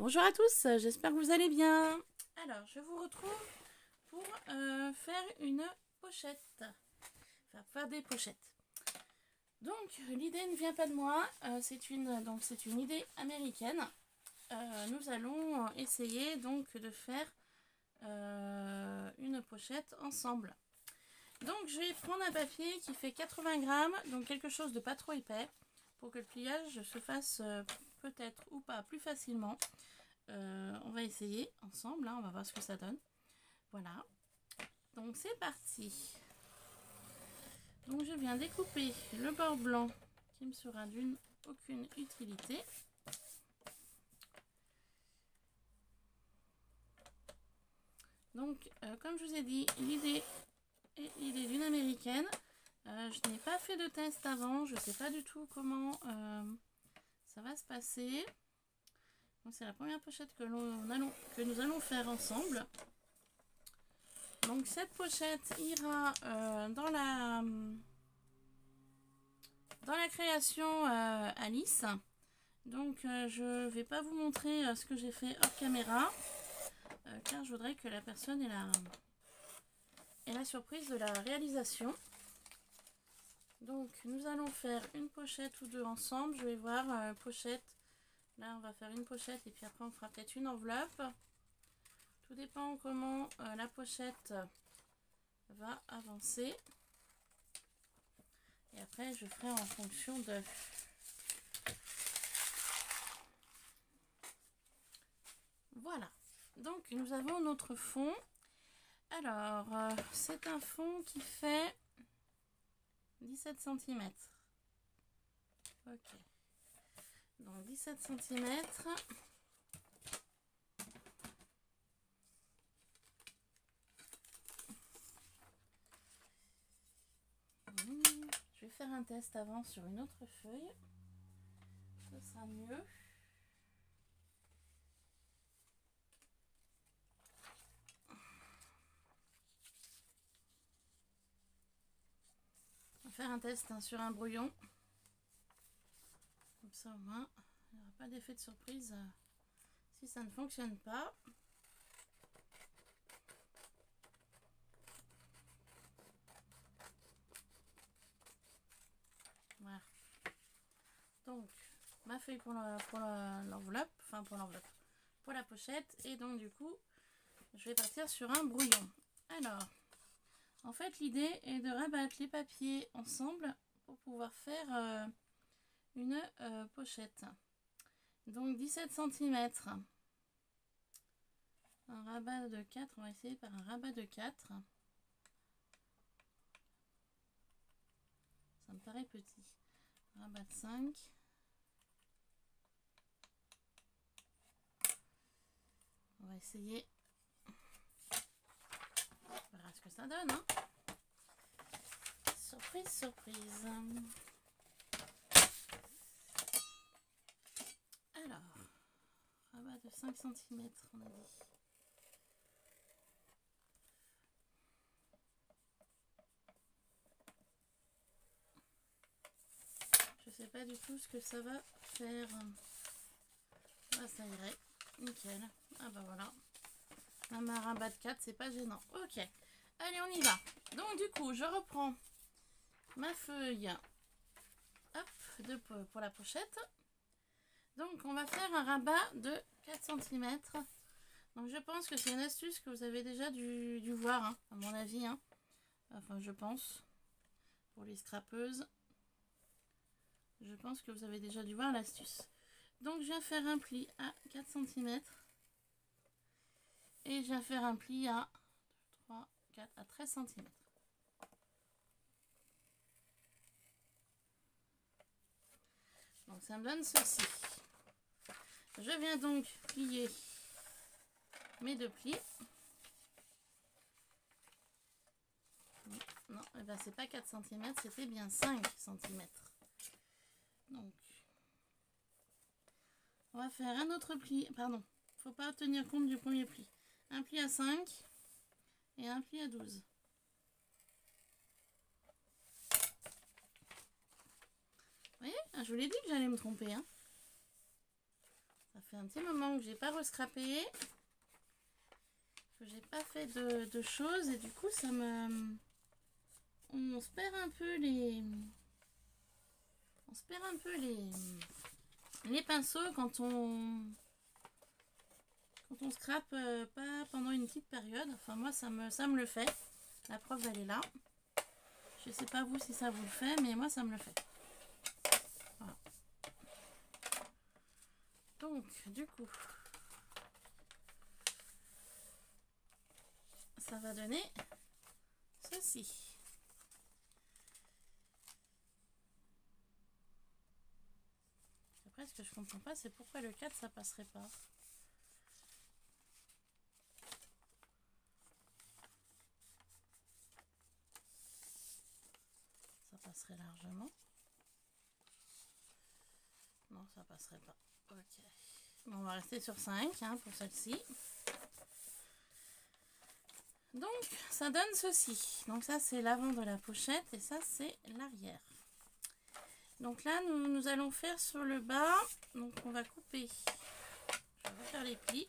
Bonjour à tous, j'espère que vous allez bien. Alors, je vous retrouve pour faire une pochette. Enfin, faire des pochettes. Donc, l'idée ne vient pas de moi, c'est une idée américaine. Nous allons essayer donc de faire une pochette ensemble. Donc, je vais prendre un papier qui fait 80 grammes, donc quelque chose de pas trop épais, pour que le pliage se fasse peut-être ou pas plus facilement. On va essayer ensemble, hein, on va voir ce que ça donne. Voilà, donc c'est parti. Donc je viens découper le bord blanc qui me sera d'une aucune utilité. Donc comme je vous ai dit, l'idée est l'idée d'une américaine. Je n'ai pas fait de test avant, je ne sais pas du tout comment ça va se passer. Donc c'est la première pochette que nous allons faire ensemble. Donc cette pochette ira dans la création Alice. Donc je vais pas vous montrer ce que j'ai fait hors caméra car je voudrais que la personne ait la surprise de la réalisation. Donc nous allons faire une pochette ou deux ensemble. Je vais voir pochette. Là on va faire une pochette et puis après on fera peut-être une enveloppe. Tout dépend comment la pochette va avancer. Et après je ferai en fonction de... Voilà. Donc nous avons notre fond. Alors c'est un fond qui fait 17 cm. Ok. Donc 17 cm. Je vais faire un test avant sur une autre feuille. Ce sera mieux. On va faire un test sur un brouillon. Comme ça au moins, il n'y aura pas d'effet de surprise si ça ne fonctionne pas. Voilà. Donc, ma feuille pour l'enveloppe, enfin pour l'enveloppe, pour la pochette. Et donc du coup, je vais partir sur un brouillon. Alors, en fait, l'idée est de rabattre les papiers ensemble pour pouvoir faire une pochette. Donc 17 cm. Un rabat de 4, on va essayer par un rabat de 4. Ça me paraît petit. Rabat de 5. On va essayer. On verra ce que ça donne. Hein. Surprise, surprise. Alors, rabat de 5 cm, on a dit. Je sais pas du tout ce que ça va faire. Ah, ça irait. Nickel. Ah bah voilà. Même un rabat de 4, c'est pas gênant. Ok. Allez, on y va. Donc du coup, je reprends ma feuille. Hop, pour la pochette. Donc on va faire un rabat de 4 cm. Donc je pense que c'est une astuce que vous avez déjà dû voir, hein, à mon avis. Hein. Enfin, je pense. Pour les scrapeuses. Je pense que vous avez déjà dû voir l'astuce. Donc je viens faire un pli à 4 cm. Et je viens faire un pli à 3, 4, à 13 cm. Donc ça me donne ceci. Je viens donc plier mes deux plis. Non, eh ben c'est pas 4 cm, c'était bien 5 cm. Donc, on va faire un autre pli. Pardon, faut pas tenir compte du premier pli. Un pli à 5 et un pli à 12. Vous voyez, je vous l'ai dit que j'allais me tromper. Hein. Ça Ça fait un petit moment que j'ai pas rescrapé. Que j'ai pas fait de choses. Et du coup, ça me... On se perd un peu les... On se perd un peu les pinceaux quand on scrape pas pendant une petite période. Enfin moi ça me le fait. La preuve elle est là. Je sais pas vous si ça vous le fait, mais moi ça me le fait. Voilà. Donc du coup ça va donner ceci. Après ce que je comprends pas c'est pourquoi le 4 ça passerait pas. Ça passerait largement. Non, ça passerait pas. Ok. Bon, on va rester sur 5 hein, pour celle-ci. Donc, ça donne ceci. Donc ça, c'est l'avant de la pochette et ça, c'est l'arrière. Donc là, nous allons faire sur le bas. Donc, on va couper. Je vais refaire les plis.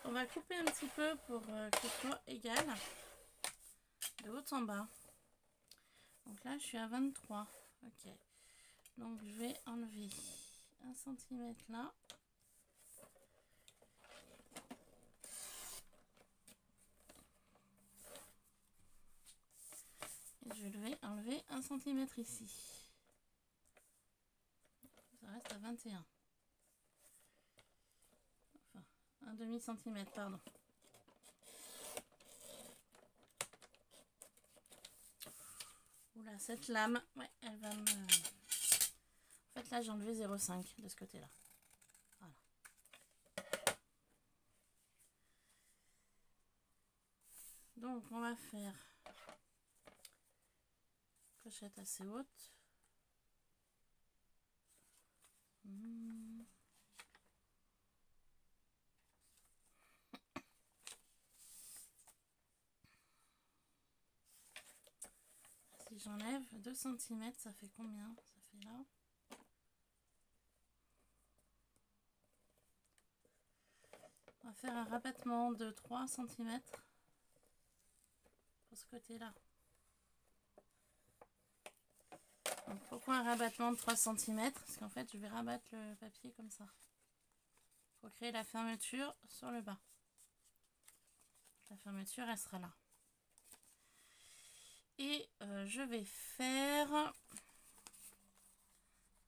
On va couper un petit peu pour que ce soit égal. De haut en bas. Donc là, je suis à 23. Ok. Donc, je vais enlever 1 cm là. Et je vais enlever 1 cm ici. Ça reste à 21. Enfin, un demi-centimètre, pardon. Oula, cette lame, ouais, elle va me... En fait, là, j'ai enlevé 0,5 de ce côté-là. Voilà. Donc, on va faire pochette assez haute. Si j'enlève 2 cm, ça fait combien? Ça fait là. On va faire un rabattement de 3 cm pour ce côté-là. Donc, pourquoi un rabattement de 3 cm? Parce qu'en fait, je vais rabattre le papier comme ça. Pour créer la fermeture sur le bas. La fermeture, elle sera là. Et je vais faire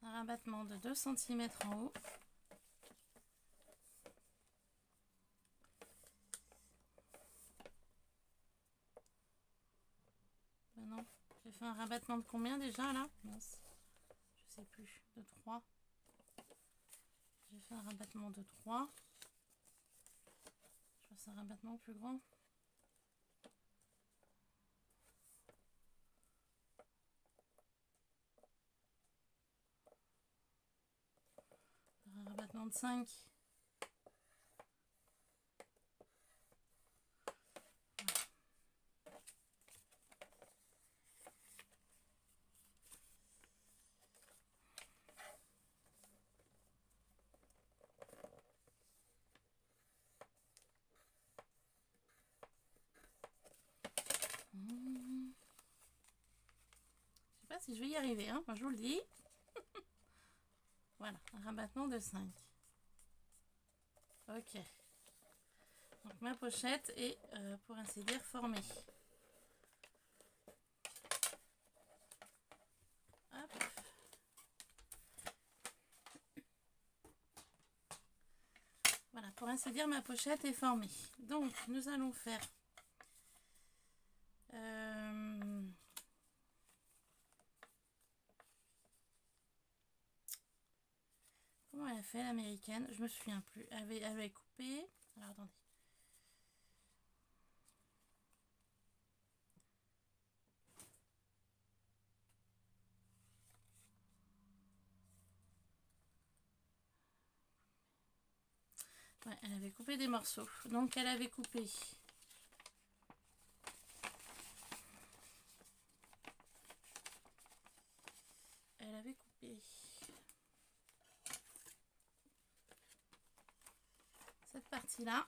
un rabattement de 2 cm en haut. Ben non, j'ai fait un rabattement de combien déjà là? Mince, je sais plus, de 3. J'ai fait un rabattement de 3. Je fasse un rabattement plus grand. Un rabattement de 5. Je sais pas si je vais y arriver, hein, moi je vous le dis. Voilà, un rabattement de 5. Ok. Donc ma pochette est, pour ainsi dire, formée. Hop. Voilà, pour ainsi dire, ma pochette est formée. Donc, nous allons faire... Comment elle a fait l'américaine? Je me souviens plus. Elle avait coupé... Alors, attendez. Ouais, elle avait coupé des morceaux. Donc, elle avait coupé... Elle avait coupé... partie-là.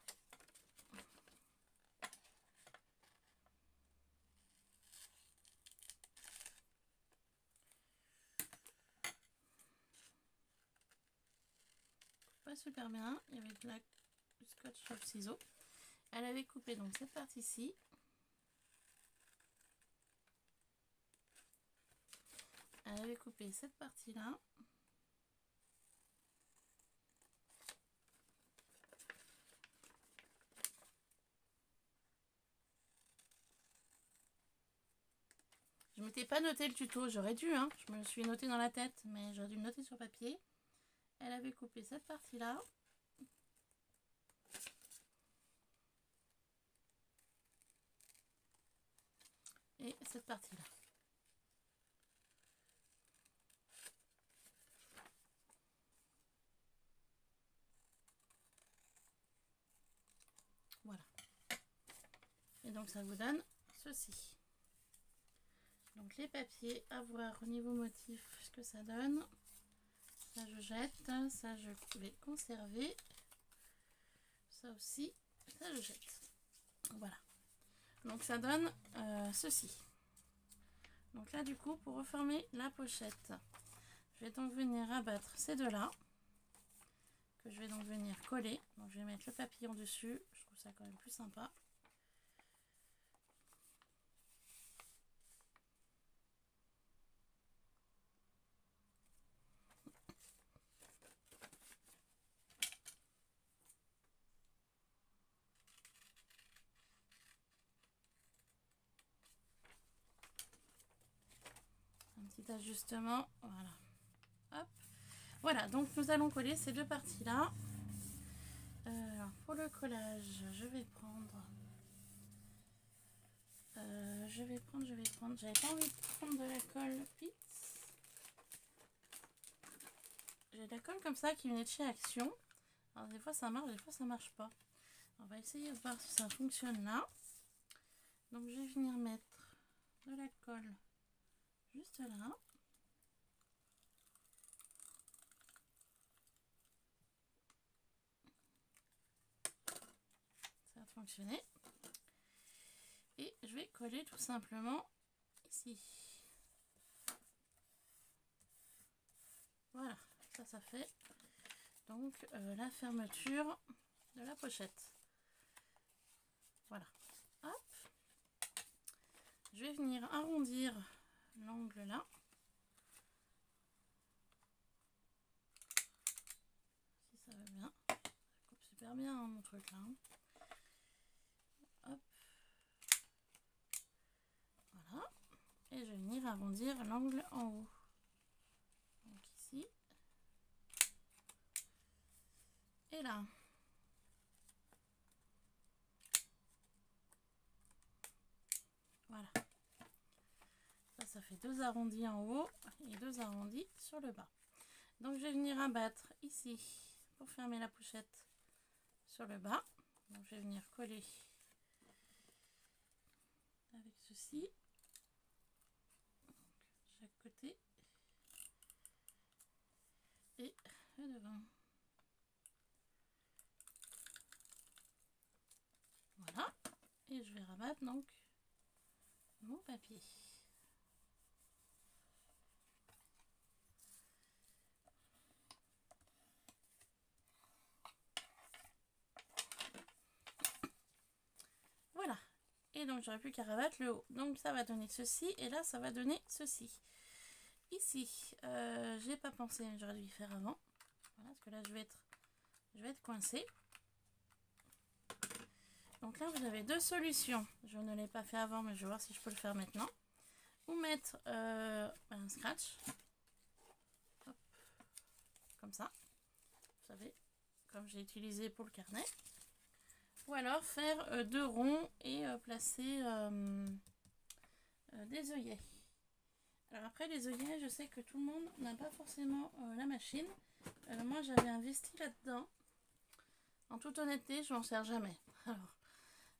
Pas super bien, il y avait du scotch sur le ciseau. Elle avait coupé donc cette partie-ci. Elle avait coupé cette partie-là. Je ne m'étais pas noté le tuto, j'aurais dû, hein. Je me le suis noté dans la tête, mais j'aurais dû le noter sur papier. Elle avait coupé cette partie-là. Et cette partie-là. Voilà. Et donc ça vous donne ceci. Donc les papiers, à voir au niveau motif ce que ça donne. Ça je jette, ça je vais conserver. Ça aussi, ça je jette. Voilà. Donc ça donne ceci. Donc là du coup pour reformer la pochette, je vais donc venir abattre ces deux là. Que je vais donc venir coller. Donc je vais mettre le papillon dessus. Je trouve ça quand même plus sympa. Un petit ajustement. Voilà. Hop. Voilà, donc nous allons coller ces deux parties-là. Alors pour le collage, je vais prendre. J'avais pas envie de prendre de la colle Pitts. J'ai de la colle comme ça qui venait de chez Action. Alors des fois ça marche, des fois ça marche pas. On va essayer de voir si ça fonctionne là. Donc je vais venir mettre de la colle juste là. Ça va fonctionner. Et je vais coller tout simplement ici. Voilà, ça fait donc la fermeture de la pochette. Voilà. Hop. Je vais venir arrondir l'angle là. Si ça va bien. Ça coupe super bien hein, mon truc là. Hop. Voilà. Et je vais venir arrondir l'angle en haut. Donc ici. Et là. Voilà. Ça fait deux arrondis en haut et deux arrondis sur le bas. Donc je vais venir abattre ici pour fermer la pochette sur le bas. Donc je vais venir coller avec ceci. Donc, chaque côté et le devant. Voilà. Et je vais rabattre donc mon papier. Voilà. Et donc j'aurai plus qu'à rabattre le haut. Donc ça va donner ceci et là ça va donner ceci. Ici, j'ai pas pensé, j'aurais dû y faire avant. Voilà, parce que là je vais être coincée. Donc là vous avez deux solutions. Je ne l'ai pas fait avant, mais je vais voir si je peux le faire maintenant. Ou mettre un scratch. Hop, comme ça. Vous savez, comme j'ai utilisé pour le carnet. Ou alors faire deux ronds et placer des œillets. Alors après les œillets, je sais que tout le monde n'a pas forcément la machine. Moi j'avais investi là-dedans. En toute honnêteté, je m'en sers jamais. Alors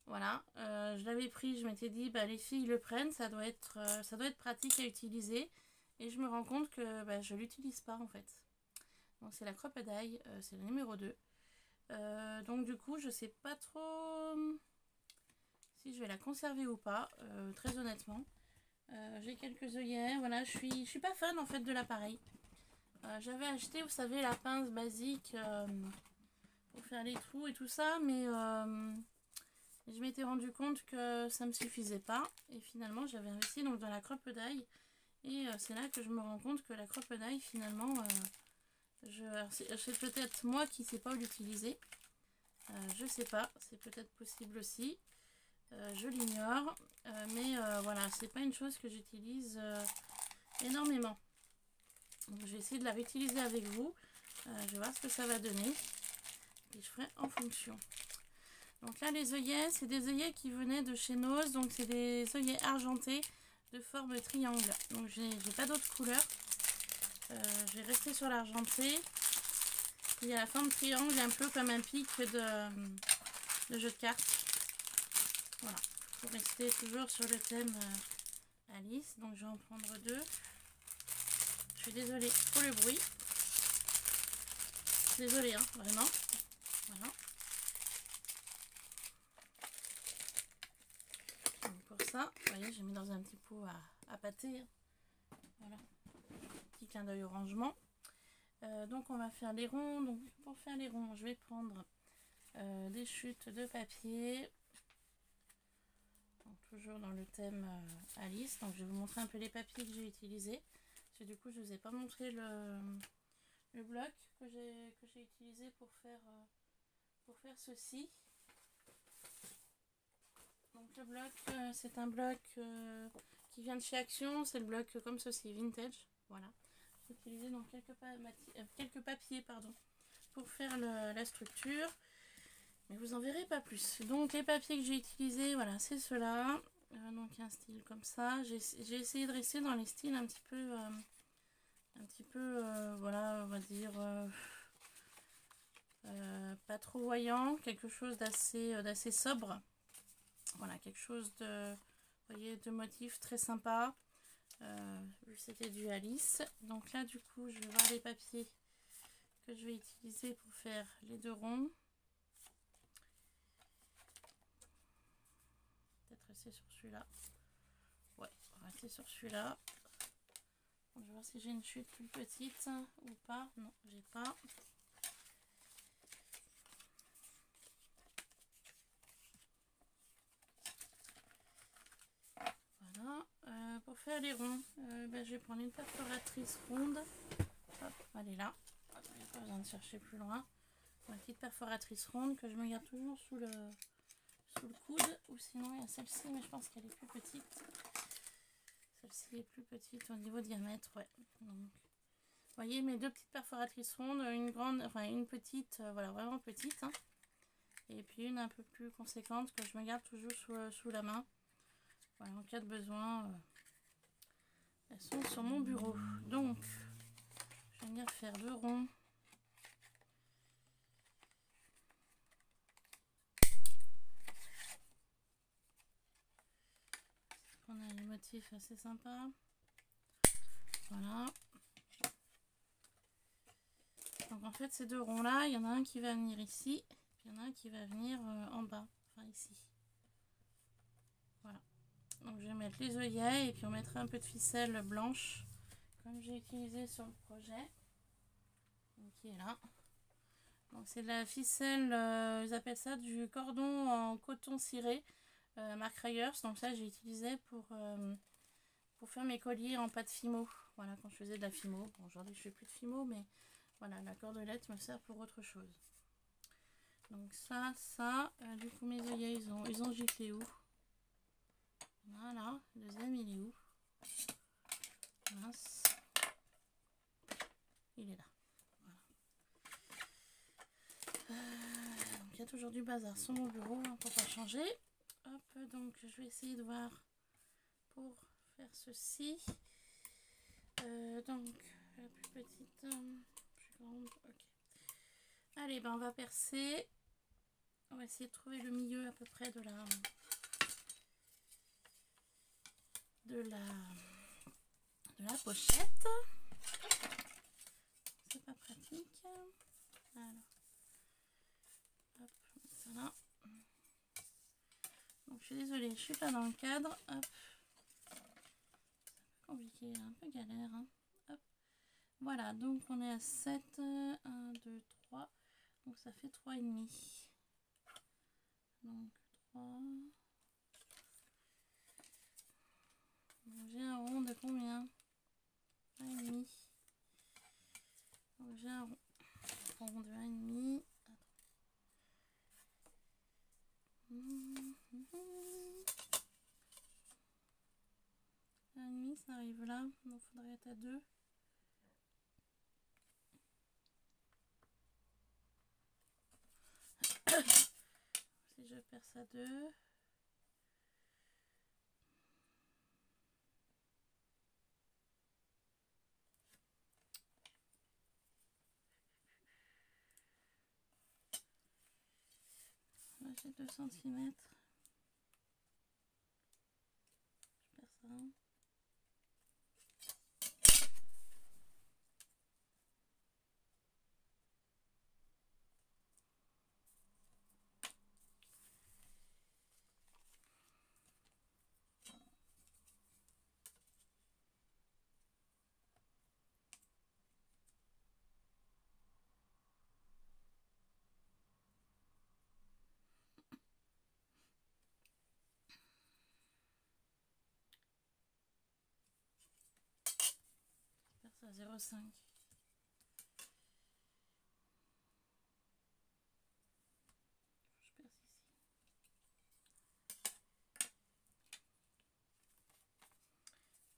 voilà, je l'avais pris, je m'étais dit bah les filles le prennent, ça doit être pratique à utiliser. Et je me rends compte que je l'utilise pas en fait. Donc c'est la Crop-A-Dye, c'est le numéro 2. Donc du coup je sais pas trop si je vais la conserver ou pas, très honnêtement. J'ai quelques œillets, voilà, je suis pas fan en fait de l'appareil. J'avais acheté, vous savez, la pince basique pour faire les trous et tout ça, mais je m'étais rendu compte que ça me suffisait pas. Et finalement, j'avais investi donc dans la crocodile. Et c'est là que je me rends compte que la crocodile, finalement, c'est peut-être moi qui sais pas l'utiliser. Je sais pas, c'est peut-être possible aussi. Je l'ignore. Mais voilà, c'est pas une chose que j'utilise énormément. Donc, je vais essayer de la réutiliser avec vous. Je vais voir ce que ça va donner. Et je ferai en fonction. Donc là, les œillets, c'est des œillets qui venaient de chez Nose. Donc c'est des œillets argentés de forme triangle. Donc j'ai pas d'autres couleurs. Je vais rester sur l'argenté. Il y a la forme triangle, un peu comme un pic de jeu de cartes. Voilà. Pour rester toujours sur le thème Alice. Donc je vais en prendre deux. Je suis désolée pour le bruit. Désolée, hein, vraiment. Voilà. Donc pour ça, vous voyez, j'ai mis dans un petit pot à pâter. Voilà. Petit clin d'œil au rangement. Donc on va faire les ronds. Donc pour faire les ronds, je vais prendre des chutes de papier. Donc, toujours dans le thème Alice. Donc je vais vous montrer un peu les papiers que j'ai utilisés. Parce que du coup je ne vous ai pas montré le bloc que j'ai utilisé pour faire ceci. Donc le bloc, c'est un bloc qui vient de chez Action. C'est le bloc comme ceci, vintage. Voilà. J'ai utilisé donc quelques papiers pardon, pour faire la structure. Mais vous en verrez pas plus. Donc les papiers que j'ai utilisés, voilà, c'est ceux-là. Donc un style comme ça. J'ai essayé de rester dans les styles un petit peu, voilà, on va dire pas trop voyant, quelque chose d'assez sobre. Voilà, quelque chose de, vous voyez, de motif très sympa. C'était du Alice. Donc là, du coup, je vais voir les papiers que je vais utiliser pour faire les deux ronds. Peut-être rester sur celui-là. Ouais, on va rester sur celui-là. Je vais voir si j'ai une chute plus petite ou pas. Non, j'ai pas. Voilà. Pour faire les ronds, je vais prendre une perforatrice ronde. Hop, elle est là. Il n'y a pas besoin de chercher plus loin. Une petite perforatrice ronde que je me garde toujours sous le coude. Ou sinon, il y a celle-ci, mais je pense qu'elle est plus petite. Celle-ci est plus petite au niveau diamètre, ouais. Donc, vous voyez mes deux petites perforatrices rondes, une grande, enfin une petite, voilà, vraiment petite, hein, et puis une un peu plus conséquente que je me garde toujours sous la main. Voilà, en cas de besoin, elles sont sur mon bureau. Donc, je vais venir faire deux ronds. On a des motifs assez sympas. Voilà. Donc en fait ces deux ronds là, il y en a un qui va venir ici, puis il y en a un qui va venir en bas, enfin ici. Voilà. Donc je vais mettre les œillets et puis on mettra un peu de ficelle blanche, comme j'ai utilisé sur le projet. Donc, qui est là. Donc c'est de la ficelle, ils appellent ça du cordon en coton ciré, marque Rayers. Donc ça j'ai utilisé pour faire mes colliers en pâte Fimo. Voilà, quand je faisais de la Fimo. Bon, aujourd'hui je fais plus de Fimo, mais voilà, la cordelette me sert pour autre chose. Donc ça, du coup mes œillets ils ont giclé où? Voilà, le deuxième il est où? Mince. Il est là. Voilà. Donc il y a toujours du bazar sur mon bureau, hein, pour pas changer. Hop, donc je vais essayer de voir pour faire ceci. Donc la plus petite, plus grande, ok. Allez, ben on va percer. On va essayer de trouver le milieu à peu près de la pochette. C'est pas pratique. Alors, je suis désolée, je suis pas dans le cadre. Hop. C'est un peu compliqué, un peu galère. Hein. Hop. Voilà, donc on est à 7. 1, 2, 3. Donc ça fait 3,5. Donc 3. J'ai un rond de combien? 1,5. Donc j'ai un rond de 1,5. 1,5, ça arrive là. Donc il faudrait être à 2. Si je perce à 2. Là j'ai 2 cm. Je perce à 1. À 0,5. Je perce ici.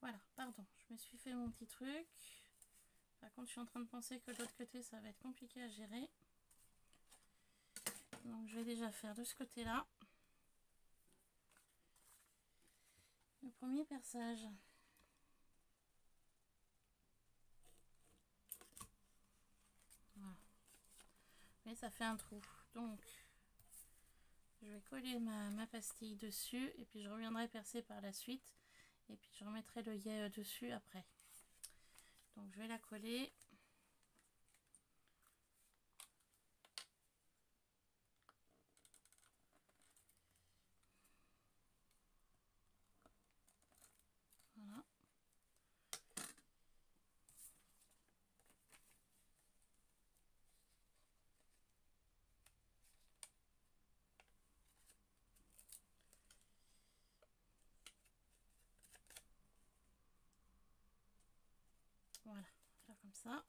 Voilà, pardon, je me suis fait mon petit truc. Par contre, je suis en train de penser que de l'autre côté, ça va être compliqué à gérer. Donc, je vais déjà faire de ce côté-là. Le premier perçage. Voilà. Et ça fait un trou. Donc, je vais coller ma pastille dessus. Et puis, je reviendrai percer par la suite. Et puis, je remettrai l'œillet dessus après. Donc, je vais la coller. Voilà. Voilà, faire comme ça.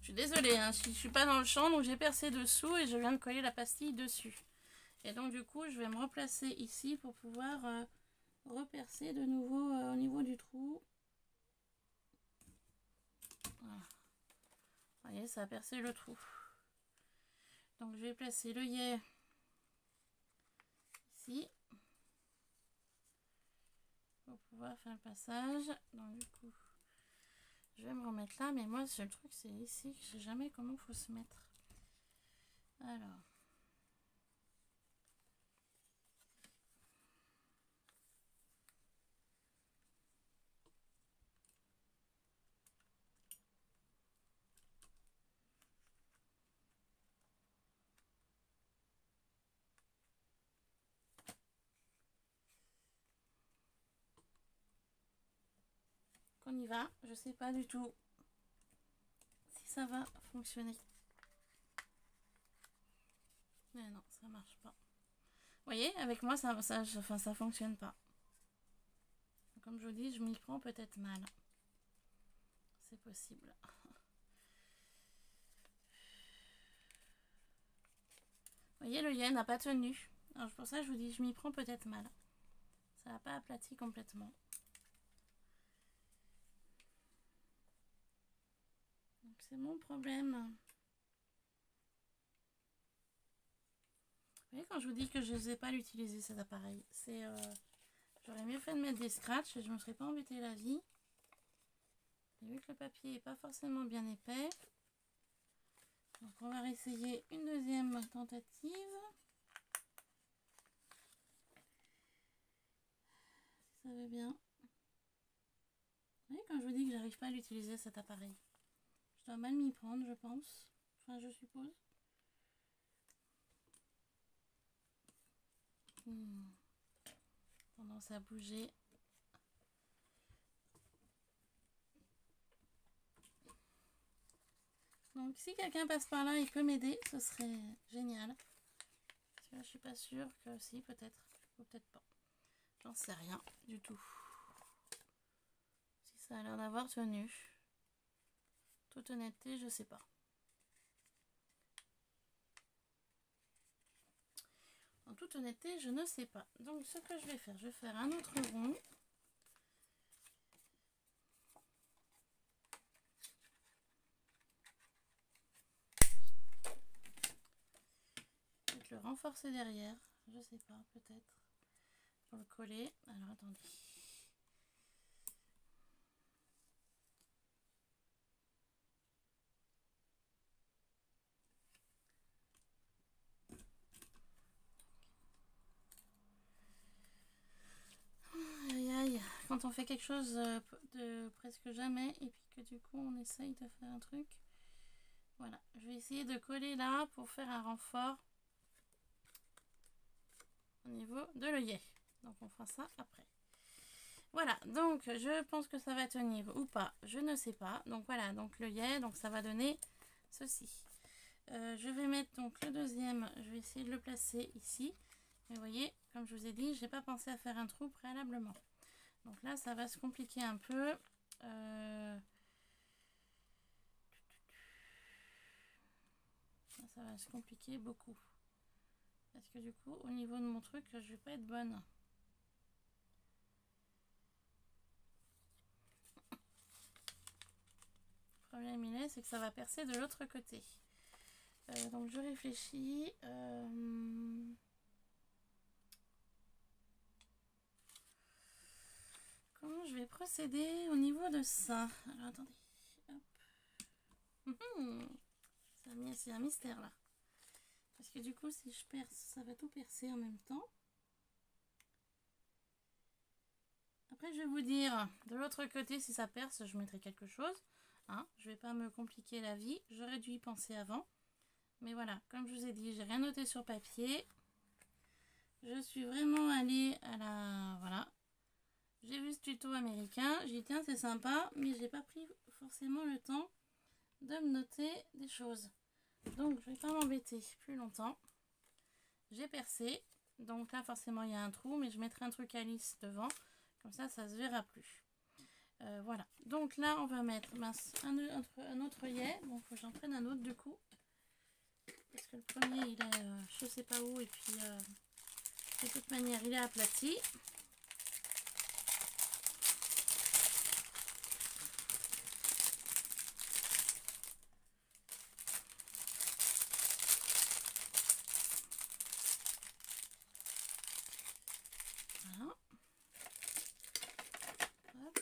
Je suis désolée, hein, je suis pas dans le champ, donc j'ai percé dessous et je viens de coller la pastille dessus. Et donc du coup, je vais me replacer ici pour pouvoir repercer de nouveau au niveau du trou. Voilà. Vous voyez, ça a percé le trou. Donc je vais placer l'œillet ici pour pouvoir faire le passage. Donc du coup, je vais me remettre là, mais moi le truc c'est ici que je sais jamais comment il faut se mettre. Alors. On y va, je sais pas du tout si ça va fonctionner. Mais non, ça marche pas. Vous voyez, avec moi ça fonctionne pas. Comme je vous dis, je m'y prends peut-être mal. C'est possible. Vous voyez, le yen n'a pas tenu. Alors pour ça je vous dis, je m'y prends peut-être mal. Ça n'a pas aplati complètement. Donc c'est mon problème. Vous voyez, quand je vous dis que je ne sais pas l'utiliser cet appareil, c'est j'aurais mieux fait de mettre des scratchs et je ne me serais pas embêté la vie. Et vu que le papier n'est pas forcément bien épais, donc on va réessayer une deuxième tentative. Si ça va bien. Vous voyez, quand je vous dis que j'arrive pas à l'utiliser cet appareil, je dois mal m'y prendre, je pense. Enfin, je suppose. tendance à bouger. Donc si quelqu'un passe par là, il peut m'aider, ce serait génial. Parce que là, je suis pas sûre que si, peut-être, ou peut-être pas. J'en sais rien du tout. Si ça a l'air d'avoir tenu. Toute honnêteté, je sais pas. En toute honnêteté, je ne sais pas. Donc ce que je vais faire un autre rond. Peut-être le renforcer derrière. Je sais pas, peut-être. Pour le coller. Alors attendez. Aïe aïe, quand on fait quelque chose de presque jamais et puis que du coup on essaye de faire un truc. Voilà, je vais essayer de coller là pour faire un renfort au niveau de l'œillet. Donc on fera ça après. Voilà, donc je pense que ça va tenir ou pas, je ne sais pas. Donc voilà, donc l'œillet, donc ça va donner ceci. Je vais mettre donc le deuxième, je vais essayer de le placer ici. Mais vous voyez, comme je vous ai dit, j'ai pas pensé à faire un trou préalablement. Donc là, ça va se compliquer un peu. Ça va se compliquer beaucoup. Parce que du coup, au niveau de mon truc, je vais pas être bonne. Le problème, il est, c'est que ça va percer de l'autre côté. Donc je réfléchis. Comment je vais procéder au niveau de ça? Alors attendez. Hop. C'est un mystère là. Parce que du coup, si je perce, ça va tout percer en même temps. Après, je vais vous dire, de l'autre côté, si ça perce, je mettrai quelque chose. Hein, je vais pas me compliquer la vie. J'aurais dû y penser avant. Mais voilà, comme je vous ai dit, j'ai rien noté sur papier. Je suis vraiment allée à la... Voilà. J'ai vu ce tuto américain. J'ai dit, tiens, c'est sympa. Mais j'ai pas pris forcément le temps de me noter des choses. Donc, je vais pas m'embêter plus longtemps. J'ai percé. Donc là, forcément, il y a un trou. Mais je mettrai un truc à lisse devant. Comme ça, ça se verra plus. Voilà. Donc là, on va mettre un autre œillet. Bon, faut que j'en prenne un autre du coup. Parce que le premier, il est je sais pas où. Et puis, de toute manière, il est aplati. Voilà. Hop.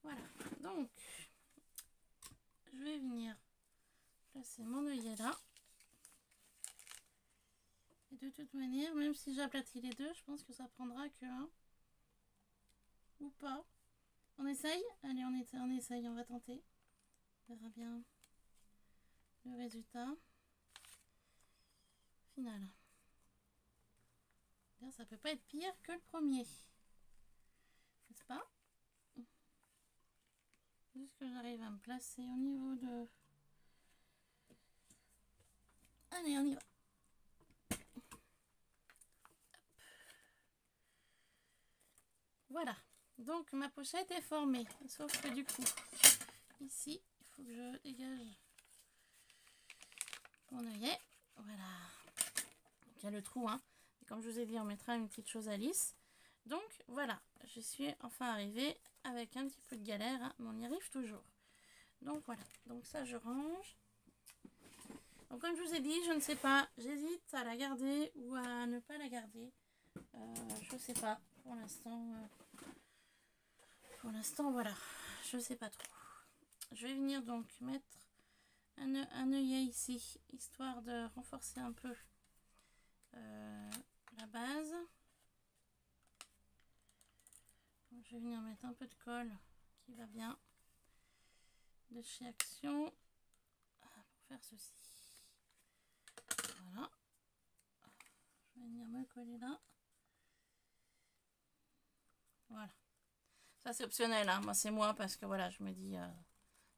Voilà. Donc, je vais venir placer mon œillet là. Et de toute manière, même si j'aplatis les deux, je pense que ça prendra que un. Ou pas. On essaye? Allez, on essaye, on va tenter. On verra bien le résultat final. Bien, ça peut pas être pire que le premier. N'est-ce pas? Juste que j'arrive à me placer au niveau de... Allez, on y va. Voilà. Donc, ma pochette est formée. Sauf que du coup, ici, il faut que je dégage mon œillet. Voilà. Donc, il y a le trou, hein. Et comme je vous ai dit, on mettra une petite chose à lisse. Donc, voilà. Je suis enfin arrivée avec un petit peu de galère, hein, mais on y arrive toujours. Donc, voilà. Donc, ça, je range. Donc, comme je vous ai dit, je ne sais pas. J'hésite à la garder ou à ne pas la garder. Je ne sais pas. Pour l'instant, voilà. Je ne sais pas trop. Je vais venir donc mettre un œillet ici, histoire de renforcer un peu la base. Donc, je vais venir mettre un peu de colle qui va bien de chez Action pour faire ceci. Voilà. Je vais venir me coller là. Voilà. Ça c'est optionnel, hein. Moi c'est moi parce que voilà, je me dis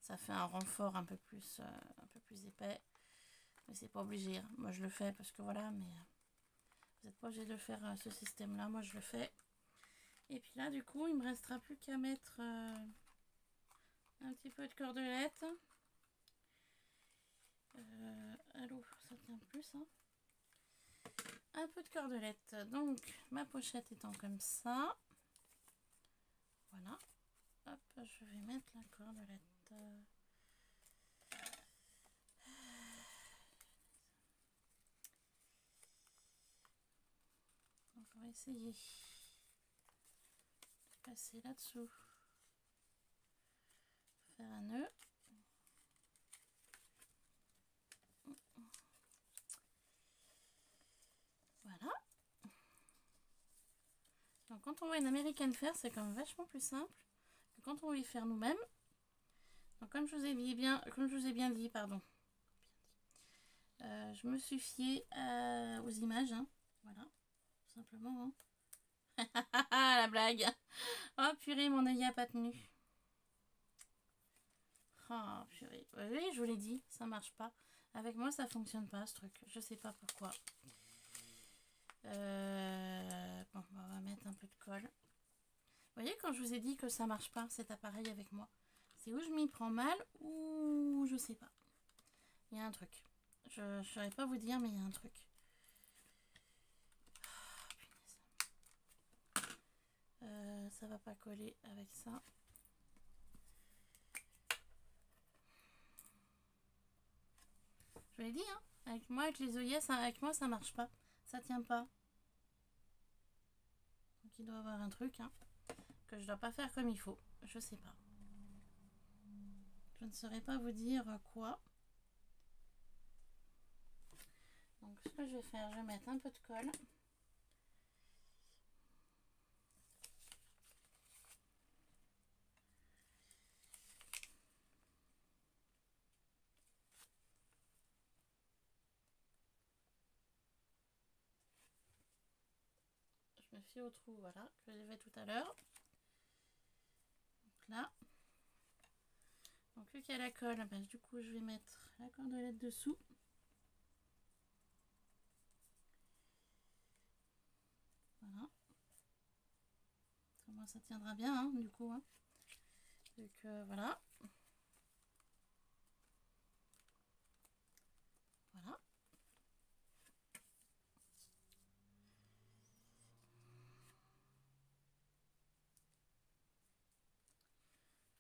ça fait un renfort un peu plus épais. Mais c'est pas obligé, hein. Moi je le fais parce que voilà, mais vous n'êtes pas obligé de faire ce système là, moi je le fais. Et puis là du coup il me restera plus qu'à mettre un petit peu de cordelette. Allô, ça tient plus, hein. Un peu de cordelette. Donc ma pochette étant comme ça. Voilà. Hop, je vais mettre la cordelette. Donc on va essayer de passer là-dessous. Faire un nœud. Voilà. Donc quand on voit une américaine faire, c'est quand même vachement plus simple que quand on veut y faire nous-mêmes. Donc comme je vous ai bien dit, pardon. Je me suis fiée aux images, hein. Voilà, tout simplement, hein. La blague. Oh purée, mon œil a pas tenu. Oh purée. Oui, je vous l'ai dit, ça marche pas. Avec moi, ça fonctionne pas ce truc. Je sais pas pourquoi. Bon, on va mettre un peu de colle. Vous voyez, quand je vous ai dit que ça marche pas, cet appareil avec moi, c'est où je m'y prends mal ou je sais pas. Il y a un truc. Je ne saurais pas vous dire, mais il y a un truc. Ça va pas coller avec ça. Je l'ai dit, hein. Avec moi, avec les œillets, avec moi, ça marche pas. Ça tient pas. Donc il doit y avoir un truc, hein, que je dois pas faire comme il faut. Je sais pas. Je ne saurais pas vous dire quoi. Donc ce que je vais faire, je vais mettre un peu de colle. Je me fie au trou, voilà, que j'ai fait tout à l'heure. Donc là. Donc vu qu'il y a la colle, ben, du coup je vais mettre la cordelette dessous. Voilà. Moi ça tiendra bien, hein, du coup. Hein. Donc voilà. Voilà.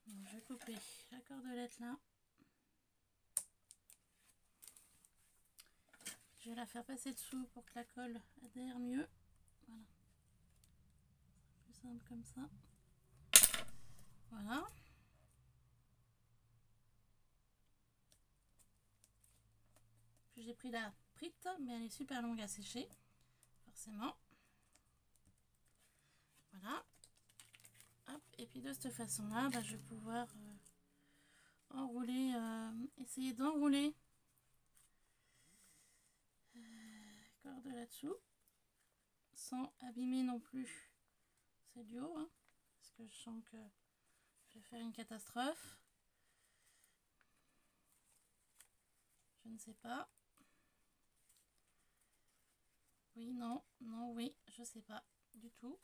Donc, je vais couper la cordelette là. Je vais la faire passer dessous pour que la colle adhère mieux. Voilà. Plus simple comme ça. Voilà. Puis j'ai pris la prite, mais elle est super longue à sécher. Forcément. Voilà. Hop. Et puis de cette façon-là, bah, je vais pouvoir enrouler, essayer d'enrouler corde là-dessous, sans abîmer non plus ces duos, hein, parce que je sens que je vais faire une catastrophe. Je ne sais pas. Oui, non, non, oui, je sais pas du tout.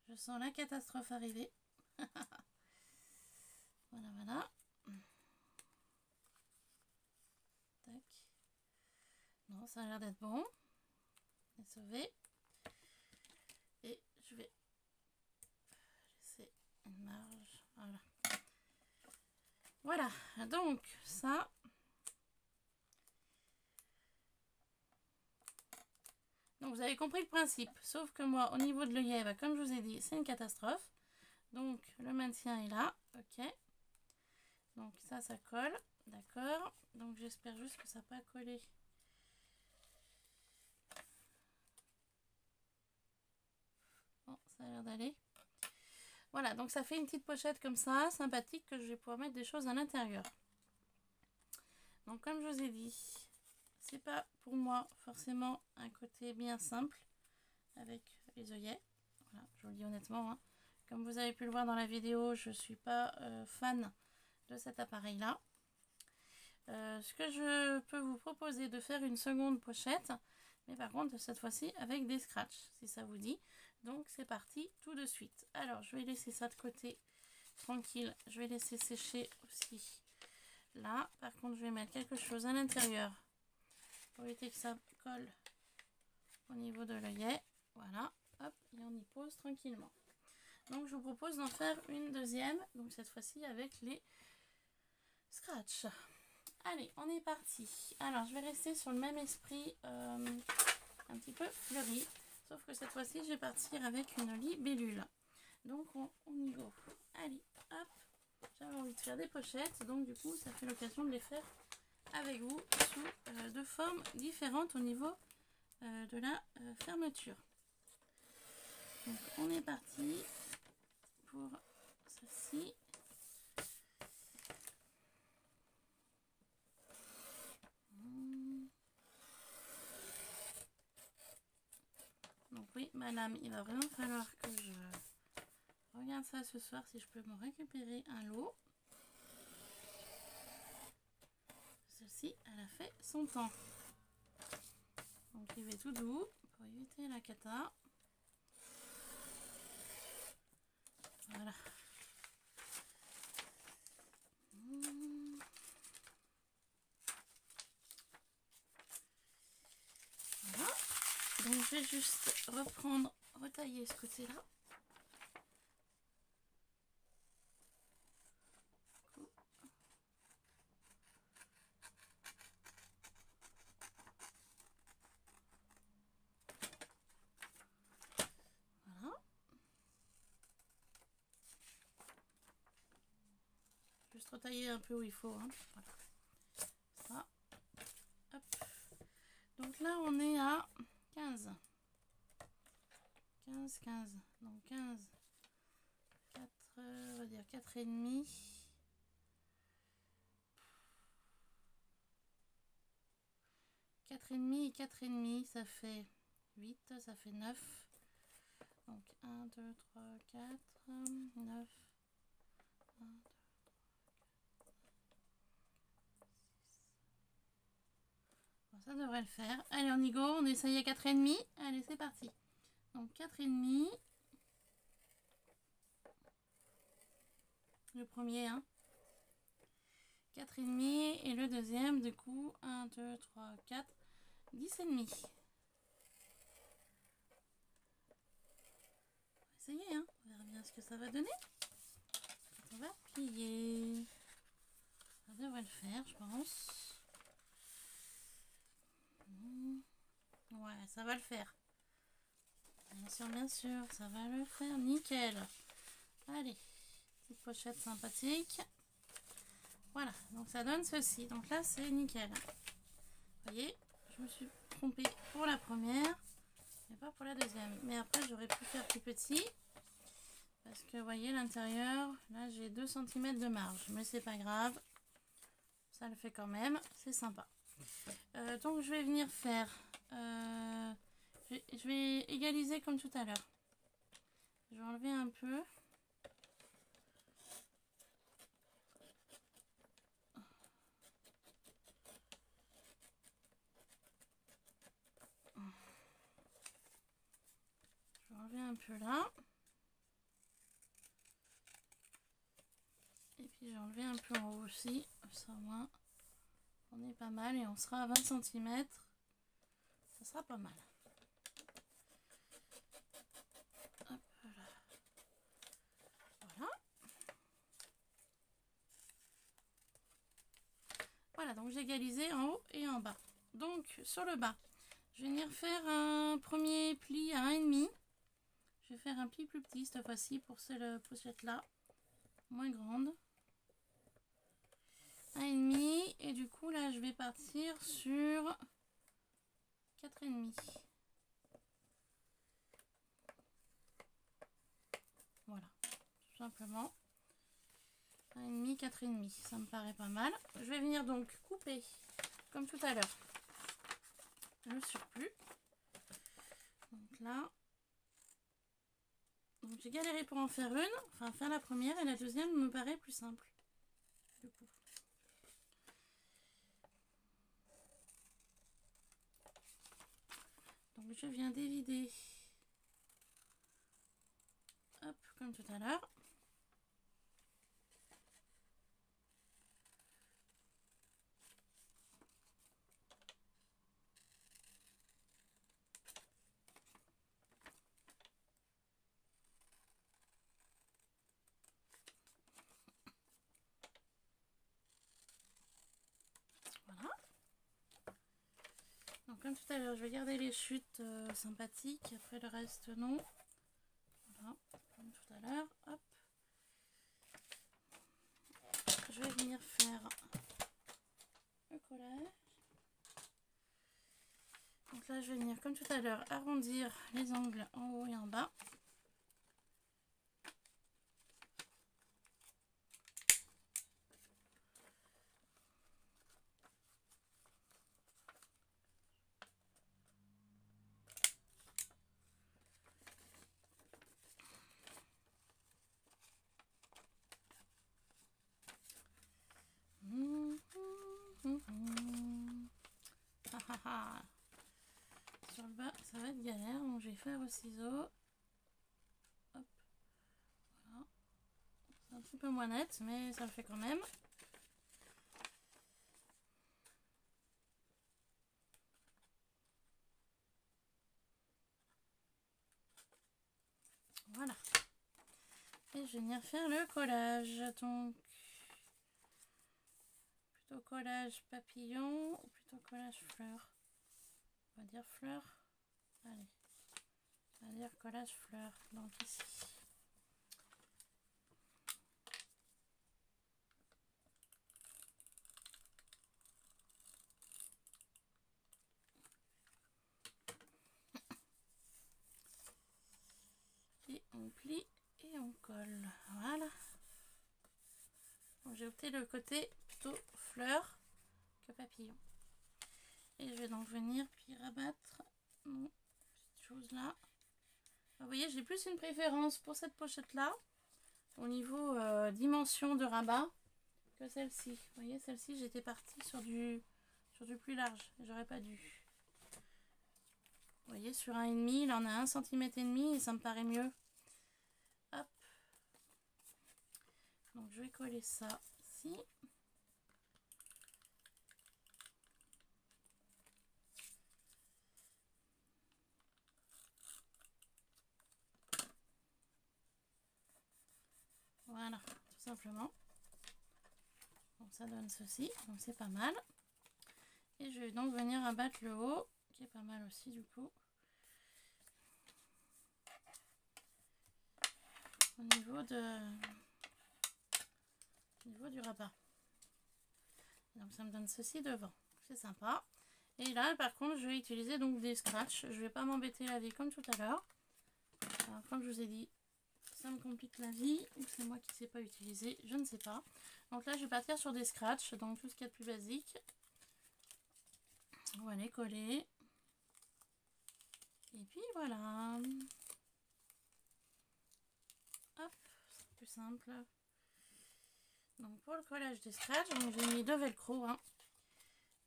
Je sens la catastrophe arriver. Voilà, voilà. Tac. Non, ça a l'air d'être bon. C'est sauvé. Et je vais laisser une marge. Voilà. Voilà. Donc, ça. Donc, vous avez compris le principe. Sauf que moi, au niveau de l'œillet, bah, comme je vous ai dit, c'est une catastrophe. Donc, le maintien est là. Ok. Donc, ça colle. D'accord. Donc, j'espère juste que ça n'a pas collé. Bon, ça a l'air d'aller. Voilà, donc ça fait une petite pochette comme ça, sympathique, que je vais pouvoir mettre des choses à l'intérieur. Donc comme je vous ai dit, c'est pas pour moi forcément un côté bien simple avec les œillets. Voilà, je vous le dis honnêtement, hein. Comme vous avez pu le voir dans la vidéo, je suis pas fan de cet appareil là. Ce que je peux vous proposer de faire une seconde pochette, mais par contre cette fois-ci avec des scratchs, si ça vous dit. Donc c'est parti tout de suite. Alors je vais laisser ça de côté tranquille, je vais laisser sécher aussi là. Par contre je vais mettre quelque chose à l'intérieur pour éviter que ça colle au niveau de l'œillet. Voilà, hop, et on y pose tranquillement. Donc je vous propose d'en faire une deuxième, donc cette fois-ci avec les scratchs. Allez, on est parti. Alors je vais rester sur le même esprit, un petit peu fleuri, sauf que cette fois-ci je vais partir avec une libellule. Donc on y go. Allez, hop, j'avais envie de faire des pochettes, donc du coup ça fait l'occasion de les faire avec vous sous deux formes différentes au niveau de la fermeture. Donc on est parti pour ceci. Donc oui, madame, il va vraiment falloir que je regarde ça ce soir si je peux me récupérer un lot. Celle-ci, elle a fait son temps. Donc il va tout doux pour éviter la cata. Voilà. Voilà. Donc je vais juste retailler ce côté-là. Voilà. Juste retailler un peu où il faut, hein. Voilà. Ça. Hop. Donc là on est à 15. 15. Donc 15. 4, on va dire 4,5. 4,5 et 4,5, ça fait 8, ça fait 9. Donc 1, 2, 3, 4, 9. 1, 2, 6. Bon, ça devrait le faire. Allez, on y go, on essaye à 4,5. Allez, c'est parti. Donc 4,5. Le premier, hein. 4,5 et le deuxième, du coup, 1, 2, 3, 4, 10,5. On va essayer, hein. On verra bien ce que ça va donner. On va plier. Ça devrait le faire, je pense. Ouais, ça va le faire. Bien sûr, ça va le faire. Nickel. Allez, petite pochette sympathique. Voilà, donc ça donne ceci. Donc là, c'est nickel. Vous voyez, je me suis trompée pour la première, mais pas pour la deuxième. Mais après, j'aurais pu faire plus petit. Parce que vous voyez, l'intérieur, là, j'ai 2 cm de marge. Mais c'est pas grave. Ça le fait quand même. C'est sympa. Donc, je vais venir faire... je vais égaliser comme tout à l'heure. Je vais enlever un peu. Je vais enlever un peu là. Et puis j'ai enlevé un peu en haut aussi. Ça au moins, on est pas mal et on sera à 20 cm. Ça sera pas mal. Hop là. Voilà. Voilà, donc j'ai égalisé en haut et en bas. Donc sur le bas, je vais venir faire un premier pli à 1,5. Je vais faire un pli plus petit cette fois-ci pour cette pochette là, moins grande. 1,5 et du coup là je vais partir sur 4,5. simplement. 1,5, 4,5, ça me paraît pas mal. Je vais venir donc couper, comme tout à l'heure, le surplus. Donc là, donc j'ai galéré pour en faire une, enfin faire la première, et la deuxième me paraît plus simple. Du coup. Donc je viens d'évider, hop, comme tout à l'heure. Comme tout à l'heure, je vais garder les chutes sympathiques, après le reste non. Voilà, comme tout à l'heure, hop. Je vais venir faire le collage. Donc là, je vais venir comme tout à l'heure arrondir les angles en haut et en bas. Sur le bas, ça va être galère, donc je vais faire au ciseau. Hop. Voilà. C'est un petit peu moins net, mais ça le fait quand même. Voilà. Et je vais venir faire le collage. Donc, plutôt collage papillon ou plutôt collage fleur? On va dire fleur. Allez. On va dire collage fleur. Donc ici. Et on plie et on colle. Voilà. J'ai opté le côté plutôt fleur que papillon. Et je vais donc venir puis rabattre mon petite chose là. Vous voyez, j'ai plus une préférence pour cette pochette là au niveau dimension de rabat que celle-ci. Vous voyez, celle-ci j'étais partie sur du plus large. J'aurais pas dû. Vous voyez, sur 1,5, il en a 1,5 cm et ça me paraît mieux. Hop. Donc je vais coller ça ici. Voilà, tout simplement. Donc ça donne ceci, donc c'est pas mal. Et je vais donc venir abattre le haut, qui est pas mal aussi du coup. Au niveau du rabat. Donc ça me donne ceci devant, c'est sympa. Et là par contre je vais utiliser donc des scratchs. Je vais pas m'embêter la vie comme tout à l'heure. Comme je vous ai dit, ça me complique la vie, ou c'est moi qui ne sais pas utiliser, je ne sais pas. Donc là je vais partir sur des scratchs, donc tout ce qu'il y a de plus basique. On va les coller. Et puis voilà. Hop, c'est plus simple. Donc pour le collage des scratchs, j'ai mis 2 velcro. Hein.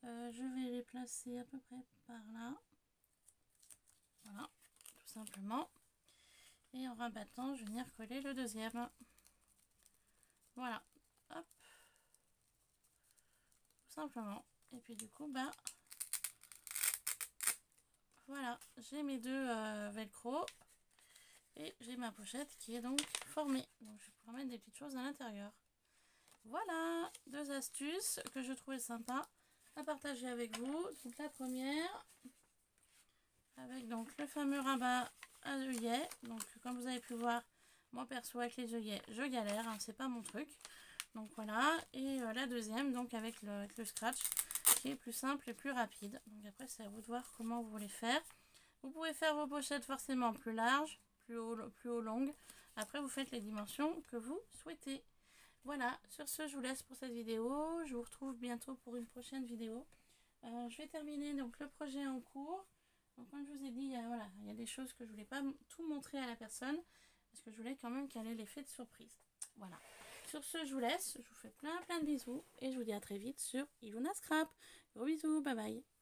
Je vais les placer à peu près par là. Voilà, tout simplement. Et en rabattant, je vais venir coller le deuxième. Voilà, hop. Tout simplement. Et puis du coup, bah, voilà, j'ai mes 2 velcro. Et j'ai ma pochette qui est donc formée. Donc je vais pouvoir mettre des petites choses à l'intérieur. Voilà, 2 astuces que je trouvais sympa à partager avec vous. Donc la première, avec donc le fameux rabat à œillets. Donc comme vous avez pu voir, moi perso avec les œillets, je galère, hein, c'est pas mon truc. Donc voilà, et la deuxième, donc avec le scratch, qui est plus simple et plus rapide. Donc après c'est à vous de voir comment vous voulez faire. Vous pouvez faire vos pochettes forcément plus larges, plus haut longues. Après, vous faites les dimensions que vous souhaitez. Voilà, sur ce, je vous laisse pour cette vidéo. Je vous retrouve bientôt pour une prochaine vidéo. Je vais terminer donc le projet en cours. Donc comme je vous ai dit, voilà, il y a des choses que je voulais pas tout montrer à la personne parce que je voulais quand même qu'elle ait l'effet de surprise. Voilà. Sur ce, je vous laisse. Je vous fais plein de bisous et je vous dis à très vite sur Iluna Scrap. Gros bisous, bye bye.